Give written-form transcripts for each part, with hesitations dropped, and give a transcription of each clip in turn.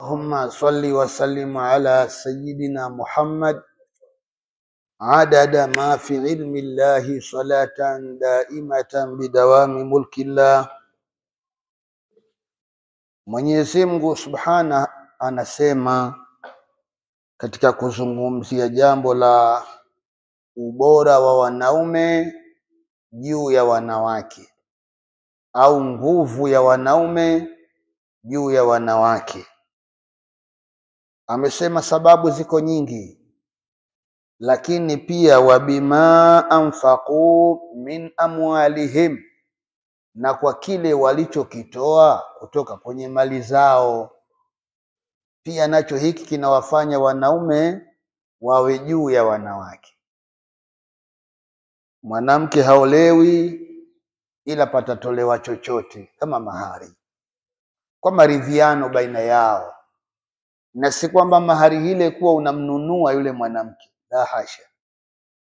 اللهم صل وسلم على سيدنا محمد عدد ما في علم الله صلاة دائمة بدوام ملك الله. Mwenyezi Mungu Subhanahu anasema katika kuzungumzia jambo la ubora wa wanaume juu ya wanawake au nguvu ya wanaume juu ya wanawake. Amesema sababu ziko nyingi, lakini pia wabima anfaqu min amwalihim, na kwa kile walichokitoa kutoka kwenye mali zao. Pia nacho hiki kinawafanya wanaume wawe juu ya wanawake. Mwanamke haolewi ila patatolewa chochote kama mahari, kwa maridhiano baina yao, na si kwamba mahari ile kuwa unamnunua yule mwanamke, la hasha,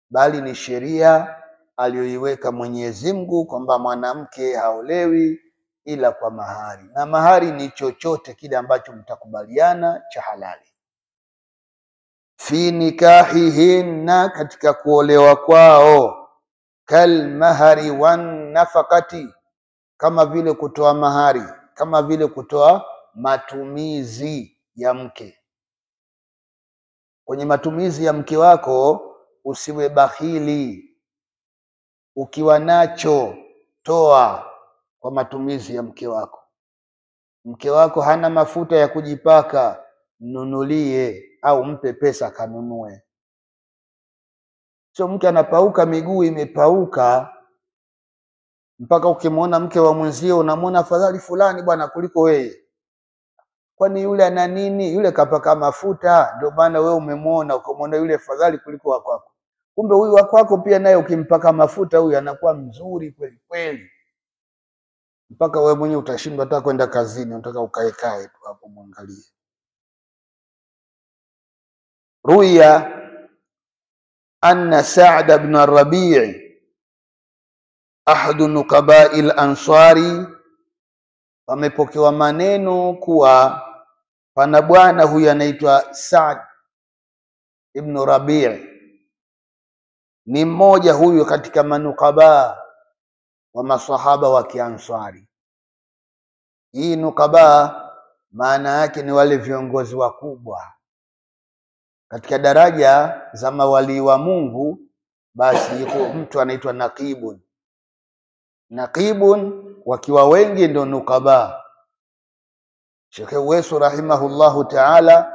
bali ni sheria aliyoiweka Mwenyezi Mungu kwamba mwanamke haolewi ila kwa mahari, na mahari ni chochote kile ambacho mtakubaliana cha halali. Fi nikahihinna, katika kuolewa kwao, kal mahari wan nafakati, kama vile kutoa mahari, kama vile kutoa matumizi ya mke. Kwenye matumizi ya mke wako usiwe bakhili. Ukiwa nacho toa kwa matumizi ya mke wako. Mke wako hana mafuta ya kujipaka, mnunulie au mpe pesa kanunue. Sio mke anapauka, miguu imepauka, mpaka ukimwona mke wa mwenzio unamwona afadhali fulani bwana kuliko wewe. Kwani yule ana nini? Yule kapaka mafuta, ndio maana wewe umemwona ukamwona yule afadhali kuliko wa kwako. Kumbe huyu wa kwako pia naye ukimpaka mafuta huyu anakuwa mzuri kweli kweli, mpaka wewe mwenyewe utashindwa hata kwenda kazini, unataka ukae tu hapo muangalie. Ruya anna Sa'd ibn Rabi' ahadu nuqaba'il ansari, wamepokewa maneno kuwa pana bwana huyu anaitwa Sa'd ibn Rabi', ni mmoja huyu katika manukaba wa masahaba wa Kiansari. Hii nukaba maana yake ni wale viongozi wakubwa katika daraja za mawali wa Mungu. Basi yuko mtu anaitwa naqibun. Naqibun wakiwa wengi ndio nukaba. Sheikh Uwaisu rahimahullahu ta'ala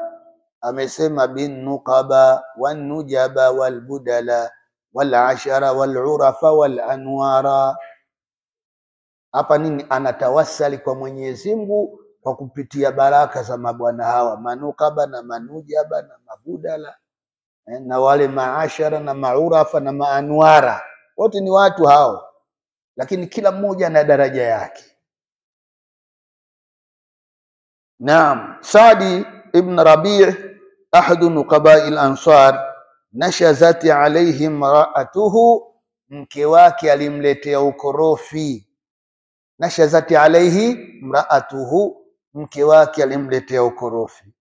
amesema bin nuqaba wan nujaba wal budala wal ashara wal urafa wal anwara. Hapa nini? Anatawassali kwa Mwenyezi Mungu kwa kupitia baraka za mabwana hawa, manukaba na manujaba na mabudala na wale maashara na maurafa na maanwara. Wote ni watu hao, lakini kila mmoja na daraja yake. Naam, Sa'd ibn Rabi' ahadu nuqaba'il ansar, nashazati alayhi imra'atuhu, mke wake alimletea ukorofi. Nashazati alayhi imra'atuhu, mke wake alimletea ukorofi.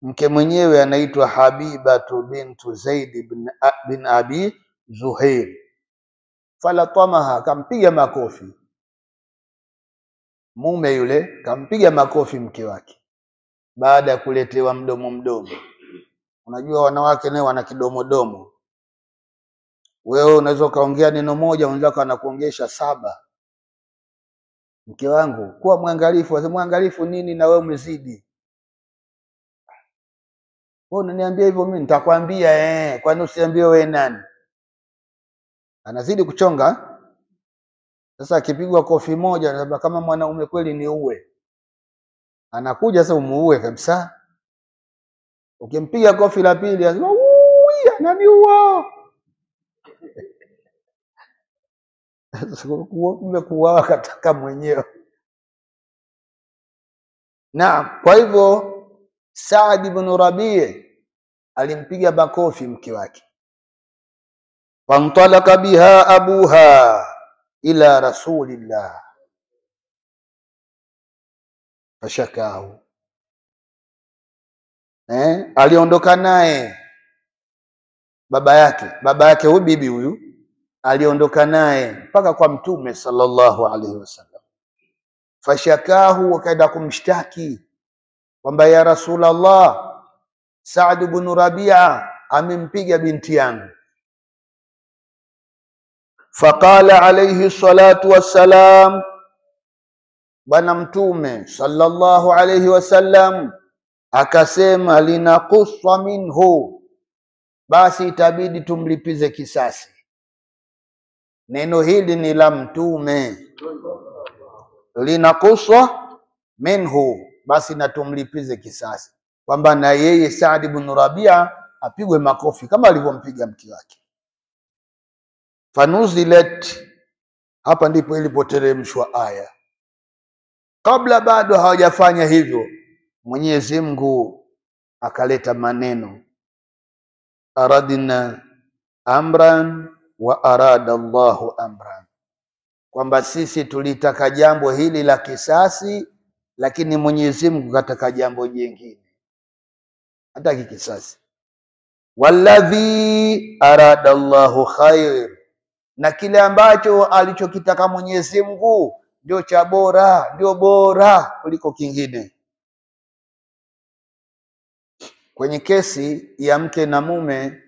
Mke mwenyewe anaitwa Habibatu bintu Zaid bin Abi Zuhair. Falatamaha, kampiga makofi. Mume yule kampiga makofi mke wake baada ya kuletewa mdomo. Unajua wanawake nao wana kidomodomo. Wewe unaweza kaongea neno moja, mwenzako anakuongesha 7. Mke wangu kuwa mwangalifu. Wasema mwangalifu nini na wewe umezidi? Wewe unaniambia hivyo, mimi nitakwambia kwani usiambie wewe nani? Anazidi kuchonga. Sasa akipigwa kofi moja anasema kama mwanaume kweli ni uwe. Anakuja sasa umuue kabisa. Ukimpiga kofi la pili anasema uwi ananiua. Umekuwa kataka mwenyewe. Naam, kwa hivyo Sa'd ibn Rabi' alimpiga makofi mke wake. Famtalaka biha abuha ila rasulillah fashakahu, aliondoka naye baba yake huyu bibi huyu aliondoka naye mpaka kwa Mtume sallallahu alaihi wasallam. Fashakahu, wakaenda kumshtaki kwamba ya Rasulullah, Saad ibn Rabi'a amempiga binti yangu. Faqala alayhi salatu wassalam, bwana Mtume sallallahu alayhi wasallam akasema, linakussa minhu, basi itabidi tumlipize kisasi. Neno hili ni la Mtume, linakussa minhu, basi na tumlipize kisasi, kwamba na yeye Saad ibn Rabi'a apigwe makofi kama alivyompiga mke wake. Fanuzilat, hapa ndipo ilipoteremshwa aya. Kabla bado hawajafanya hivyo, Mwenyezi Mungu akaleta maneno, aradna amran wa arada Allahu amran, kwamba sisi tulitaka jambo hili la kisasi, lakini Mwenyezi Mungu kataka jambo jingine, hataki kisasi. Walladhi arada Allahu khair, na kile ambacho alichokitaka Mwenyezi Mungu ndio cha bora, ndio bora kuliko kingine. Kwenye kesi ya mke na mume,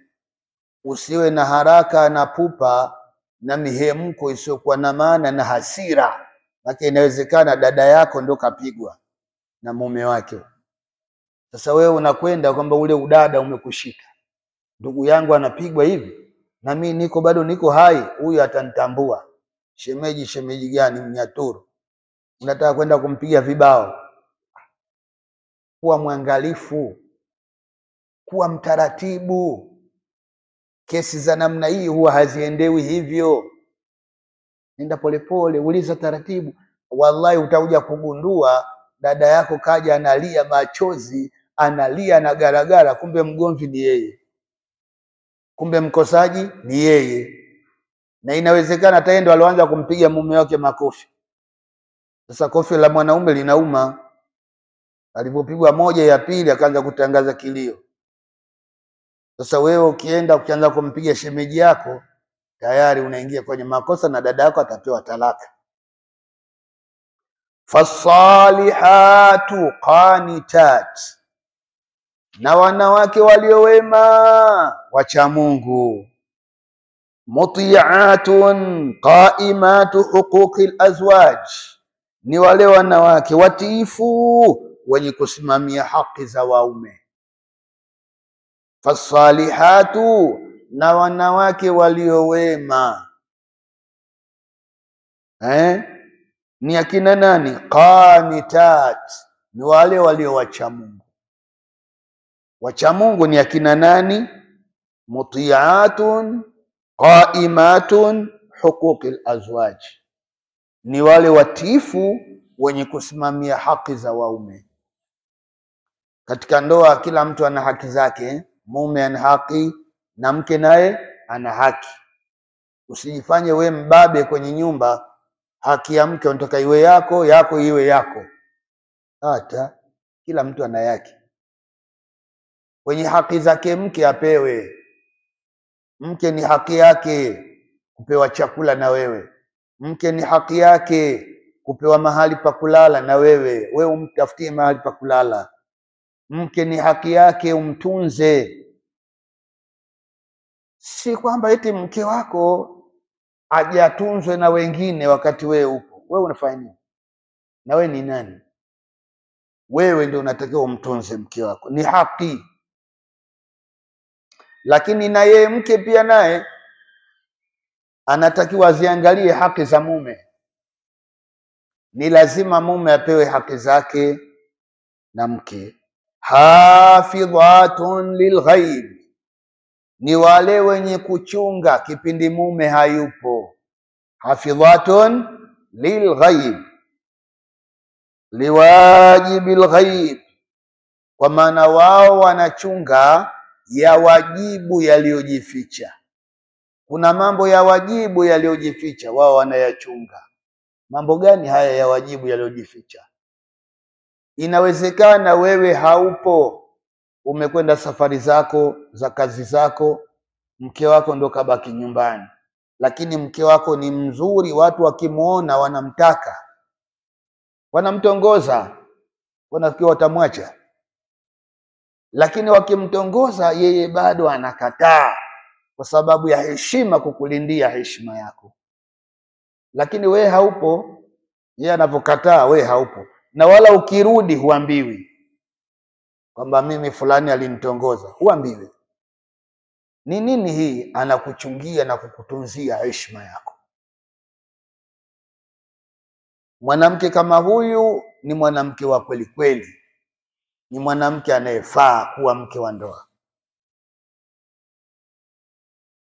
usiwe na haraka na pupa na mihemko isiyokuwa na maana na hasira. Lakini inawezekana dada yako ndo kapigwa na mume wake. Sasa wewe unakwenda kwamba ule udada umekushika, ndugu yangu anapigwa hivi na mimi niko bado niko hai, huyu atanitambua. Shemeji gani mnyaturu? Unataka kwenda kumpiga vibao. Kuwa mwangalifu, kuwa mtaratibu. Kesi za namna hii huwa haziendewi hivyo. Nenda polepole, uliza taratibu. Wallahi utakuja kugundua dada yako kaja analia machozi, analia na garagara, kumbe mgomvi ni yeye, kumbe mkosaji ni yeye. Na inawezekana hata yeye ndo alianza kumpiga mume wake makofi. Sasa kofi la mwanaume linauma. Alipopigwa moja ya pili akaanza kutangaza kilio. Sasa wewe ukianza kumpiga shemeji yako, tayari unaingia kwenye makosa na dada yako atapewa talaka. Fasalihatu qanitat, na wanawake waliowema wacha Mungu. Muti'atun qaimatu huquqil azwaj, ni wale wanawake watiifu wenye kusimamia haki za waume. Fasalihatu, na wanawake waliowema ni akina nani? Qanitat, ni wale waliowacha Mungu. Wacha Mungu ni akina nani? Muti'atun qaimatun huquqil azwaj, ni wale watiifu wenye kusimamia haki za waume. Katika ndoa kila mtu ana haki zake. Mume ana haki na mke naye ana haki. Usijifanye we mbabe kwenye nyumba, haki ya mke unataka iwe yako, yako iwe yako. Hata kila mtu ana yake. Kwenye haki zake mke apewe. Mke ni haki yake kupewa chakula na wewe. Mke ni haki yake kupewa mahali pa kulala na wewe umtafutie mahali pa kulala. Mke ni haki yake umtunze. Si kwamba eti mke wako ajatunzwe na wengine wakati wewe upo. Wewe unafanya nini? Na wewe ni nani? Wewe ndio unatakiwa umtunze mke wako, ni haki. Lakini na yeye mke pia naye anatakiwa aziangalie haki za mume. Ni lazima mume apewe haki zake na mke. Hafidhatun lilghaib, ni wale wenye kuchunga kipindi mume hayupo. Hafidhatun lilghaib, liwajibil ghaib, kwa maana wao wanachunga ya wajibu yaliyojificha. Kuna mambo ya wajibu yaliyojificha, wao wanayachunga. Mambo gani haya ya wajibu yaliyojificha? Inawezekana wewe haupo, umekwenda safari zako za kazi zako, mke wako ndo kabaki nyumbani, lakini mke wako ni mzuri, watu wakimuona wanamtaka, wanamtongoza, wanafikiri watamwacha, lakini wakimtongoza yeye bado anakataa kwa sababu ya heshima, kukulindia heshima yako. Lakini we haupo, yeye anapokataa we haupo, na wala ukirudi huambiwi kwamba mimi fulani alinitongoza, huambiwi. Ni nini hii? Anakuchungia na kukutunzia heshima yako. Mwanamke kama huyu ni mwanamke wa kweli kweli, ni mwanamke anayefaa kuwa mke wa ndoa.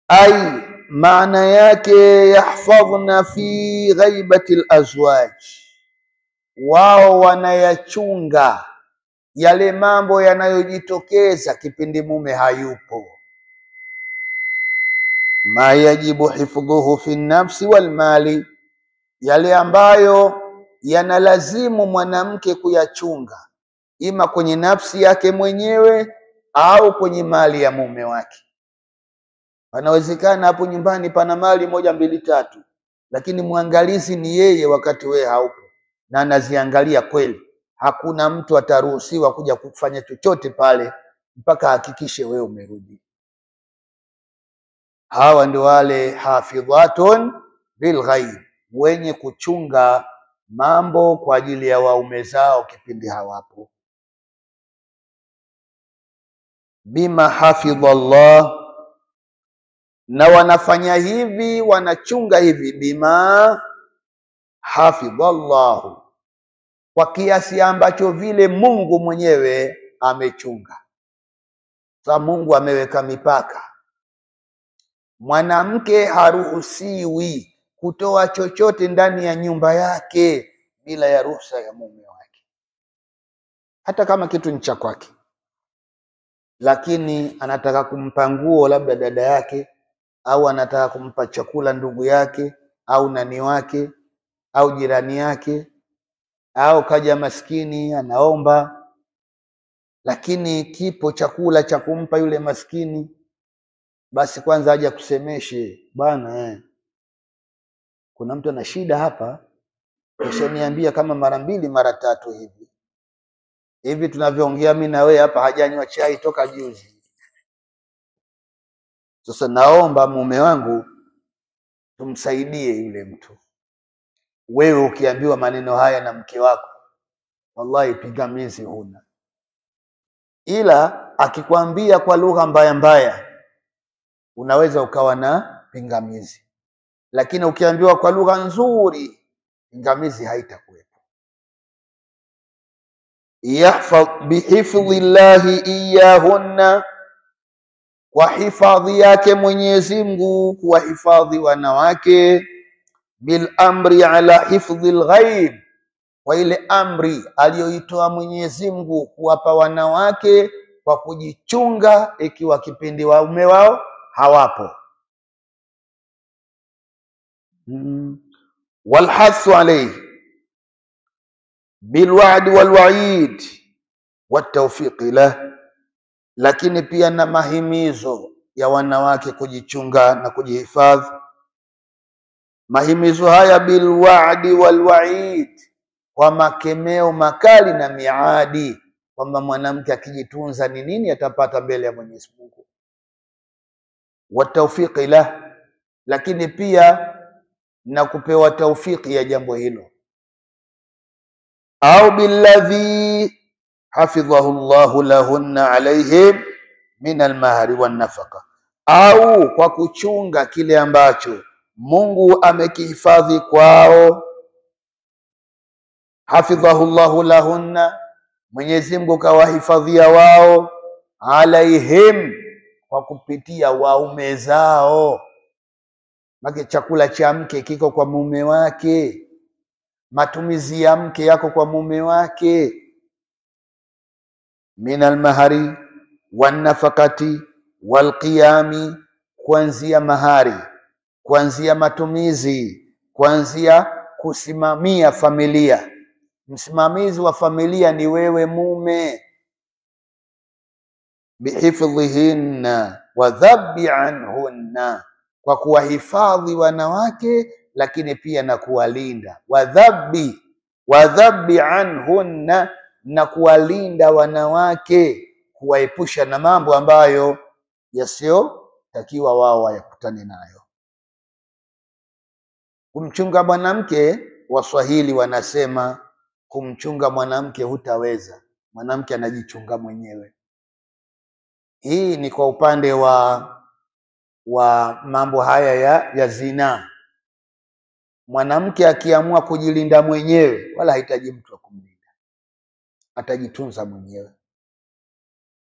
Ai, maana yake yahfadhna fi ghaibati alazwaj, wao wanayachunga yale mambo yanayojitokeza kipindi mume hayupo. Ma yajibu hifdhuhu fi nafsi wal mali, yale ambayo yanalazimu mwanamke kuyachunga, ima kwenye nafsi yake mwenyewe au kwenye mali ya mume wake. Panawezekana hapo nyumbani pana mali 1 2 3, lakini mwangalizi ni yeye wakati wewe haupo, na anaziangalia kweli. Hakuna mtu ataruhusiwa kuja kufanya chochote pale mpaka hakikishe wewe umerudi. Hawa ndio wale hafidhatun bilghaib, wenye kuchunga mambo kwa ajili ya waume zao kipindi hawapo. Bima hafidha Allah, na wanafanya hivi, wanachunga hivi, bima hafidha Allah, kwa kiasi ambacho vile Mungu mwenyewe amechunga. Sasa Mungu ameweka mipaka. Mwanamke haruhusiwi kutoa chochote ndani ya nyumba yake bila ya ruhusa ya mume wake, hata kama kitu ni cha kwake. Lakini anataka kumpa nguo labda dada yake, au anataka kumpa chakula ndugu yake au nani wake au jirani yake, au kaja maskini anaomba, lakini kipo chakula cha kumpa yule maskini, basi kwanza aje kusemeshe, bwana kuna mtu ana shida hapa, ushaniambia kama mara 2 mara 3 hivi tunavyoongea mimi na wewe hapa hajanywa chai toka juzi. Sasa naomba mume wangu tumsaidie yule mtu. Wewe ukiambiwa maneno haya na mke wako, wallahi pingamizi huna, ila akikwambia kwa lugha mbaya mbaya unaweza ukawa na pingamizi, lakini ukiambiwa kwa lugha nzuri pingamizi haitakuwepo. Yahfadh bihifdhi llahi iyahunna, kwa hifadhi yake Mwenyezi Mungu kuwahifadhi wanawake, bil amri ala hifdhi alghaib, kwa ile amri aliyoitoa Mwenyezi Mungu kuwapa wanawake kwa kujichunga ikiwa kipindi waume wao hawapo. Walhathu alayhi bilwa'd walwa'id watawfiqi lah, lakini pia na mahimizo ya wanawake kujichunga na kujihifadhi. Mahimizo haya bilwa'di walwa'id, kwa makemeo makali na miadi, kwamba mwanamke akijitunza ni nini atapata mbele ya Mwenyezi Mungu. Watawfiqi lah, lakini pia na kupewa taufiki ya jambo hilo. Au billadhi hafidhahu Allahu lahunna alayhim min almahri wan nafaqa, au kwa kuchunga kile ambacho Mungu amekihifadhi kwao. Hafidhahu Allahu lahunna, Mwenyezi Mungu kawahifadhia wao, alaihim, kwa kupitia waume zao. Maki chakula cha mke kiko kwa mume wake, matumizi ya mke yako kwa mume wake. Min almahari wan nafakati wal qiyami, kuanzia mahari, kuanzia matumizi, kuanzia kusimamia familia. Msimamizi wa familia ni wewe mume. bihifdhihinna wa dhabbi anhunna, kwa kuwahifadhi wanawake lakini pia na kuwalinda. Wadhabbi anhunna, na kuwalinda wanawake, kuwaepusha na mambo ambayo yasiyotakiwa wao wayakutane nayo. Kumchunga mwanamke, Waswahili wanasema kumchunga mwanamke hutaweza, mwanamke anajichunga mwenyewe. Hii ni kwa upande wa mambo haya ya zina. Mwanamke akiamua kujilinda mwenyewe, wala hahitaji mtu wa kumlinda, atajitunza mwenyewe.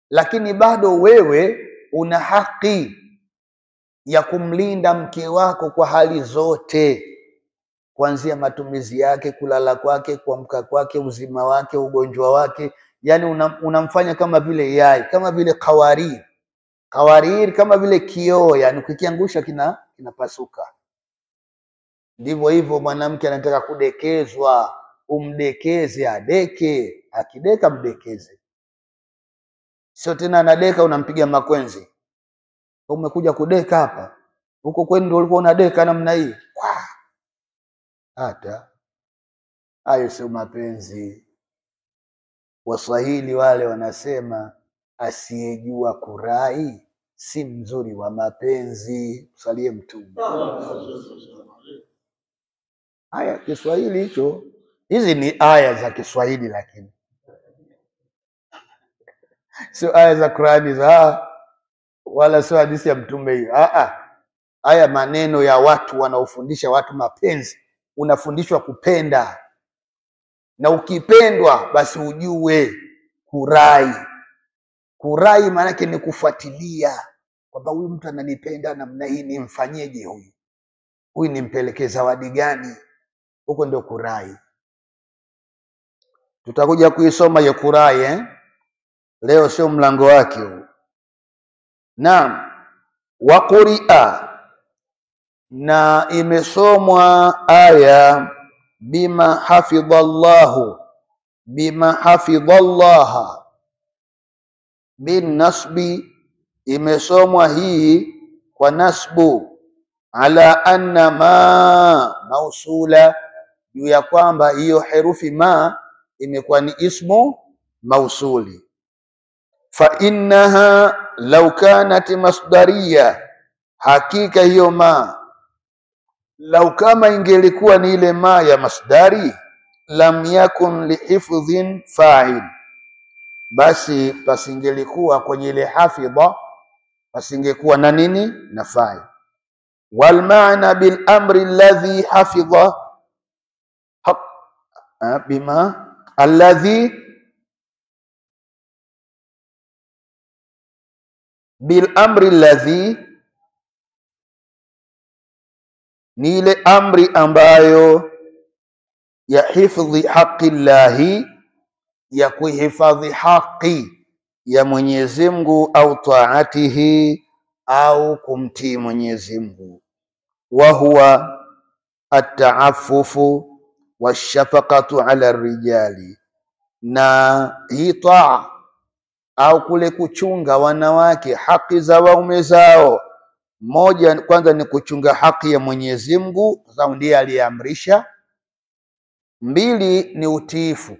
Lakini bado wewe una haki ya kumlinda mke wako kwa hali zote, kuanzia matumizi yake, kulala kwake, kuamka kwake, uzima wake, ugonjwa wake. Yani unamfanya kama vile yai, kama vile kawarir, kama vile kioo, yani ukikiangusha kinapasuka. Ndivyo hivyo mwanamke anataka kudekezwa, umdekeze, adeke, akideka mdekeze. Sio tena anadeka unampiga makwenzi. Umekuja kudeka hapa, huko kwenu ndio ulikuwa unadeka namna hii. Hata hayo sio mapenzi. Waswahili wale wanasema asiyejua kurai si mzuri wa mapenzi. Usalie Mtume. Haya Kiswahili hicho, hizi ni aya za Kiswahili, lakini sio aya za Qur'ani wala sio hadithi ya Mtume hiyo. Haya maneno ya watu wanaofundisha watu mapenzi. Unafundishwa kupenda, na ukipendwa basi ujue kurai. Kurai maana yake ni kufuatilia kwamba huyu mtu ananipenda namna hii, nimfanyeje huyu nimpelekee zawadi gani? Huko ndio kurai. Tutakuja kuisoma hiyo kurai leo, sio mlango wake huu. Naam, wa quria, na imesomwa aya bima hafidhallaha bin nasbi, imesomwa hii kwa nasbu, ala anna ma mausula, juu ya kwamba hiyo herufi ma imekuwa ni ismu mausuli. Fa innaha law kanat masdariya, hakika hiyo ma lau kama ingelikuwa ni ile ma ya masdari, lam yakun lihifdhin fa'il, basi pasingelikuwa kwenye ile hafidha, pasingekuwa na nini? Na fa'il. Wal ma'na bil amri alladhi hafidha bima alladhi bil amri alladhi, ni ile amri ambayo ya hifdhi haqi llahi, ya kuhifadhi haki ya Mwenyezi Mungu, au taatihi, au kumtii Mwenyezi Mungu. Wa huwa at-ta'affufu wash-shafaqatu ala rijali, na hii taa au kule kuchunga wanawake haki za waume zao, moja kwanza ni kuchunga haki ya Mwenyezi Mungu, kwa sababu ndiye aliyeamrisha. Mbili ni utiifu,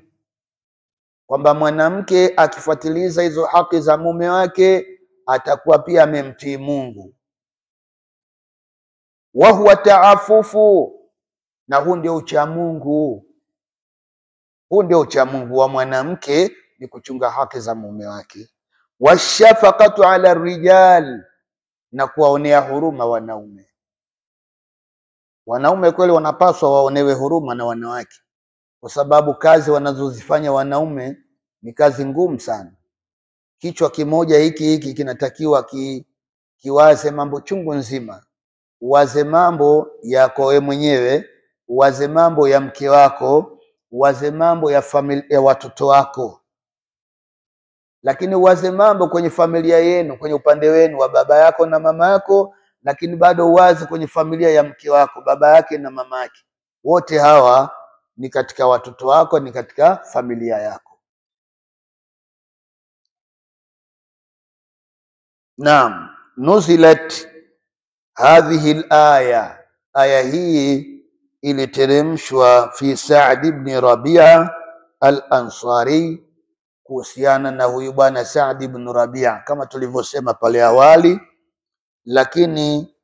kwamba mwanamke akifuatiliza hizo haki za mume wake atakuwa pia amemtii Mungu. Wa huwa ta'affufu, na huu ndio ucha Mungu. Huu ndio ucha Mungu wa mwanamke, ni kuchunga haki za mume wake. Washafaqatu ala rijal, na kuwaonea huruma wanaume. Wanaume kweli wanapaswa waonewe huruma na wanawake, kwa sababu kazi wanazozifanya wanaume ni kazi ngumu sana. Kichwa kimoja hiki kinatakiwa kiwaze mambo chungu nzima. Uwaze mambo yako wewe mwenyewe, uwaze mambo ya mke wako, uwaze mambo ya familia ya watoto wako, lakini uwaze mambo kwenye familia yenu, kwenye upande wenu wa baba yako na mama yako, lakini bado uwaze kwenye familia ya mke wako, baba yake na mama yake. Wote hawa ni katika watoto wako, ni katika familia yako. Naam, nuzilat hadhihi al-aya, aya hii iliteremshwa fi Sa'd ibn Rabi'a al-Ansari, kuhusiana na huyu bwana Sa'd ibn Rabi'a kama tulivyosema pale awali. Lakini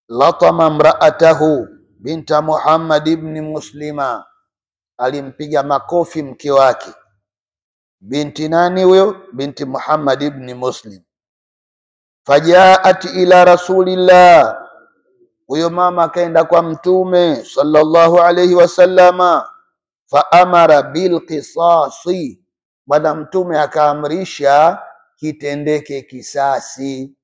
latama mraatahu binta Muhammad ibn Muslima, alimpiga makofi mke wake. Binti nani huyo? Binti Muhammad ibn Muslim. Fajaat ila rasulillah, huyo mama akaenda kwa mtume sallallahu alayhi wasallama. Fa amara bil qisasi, bwana mtume akaamrisha kitendeke kisasi.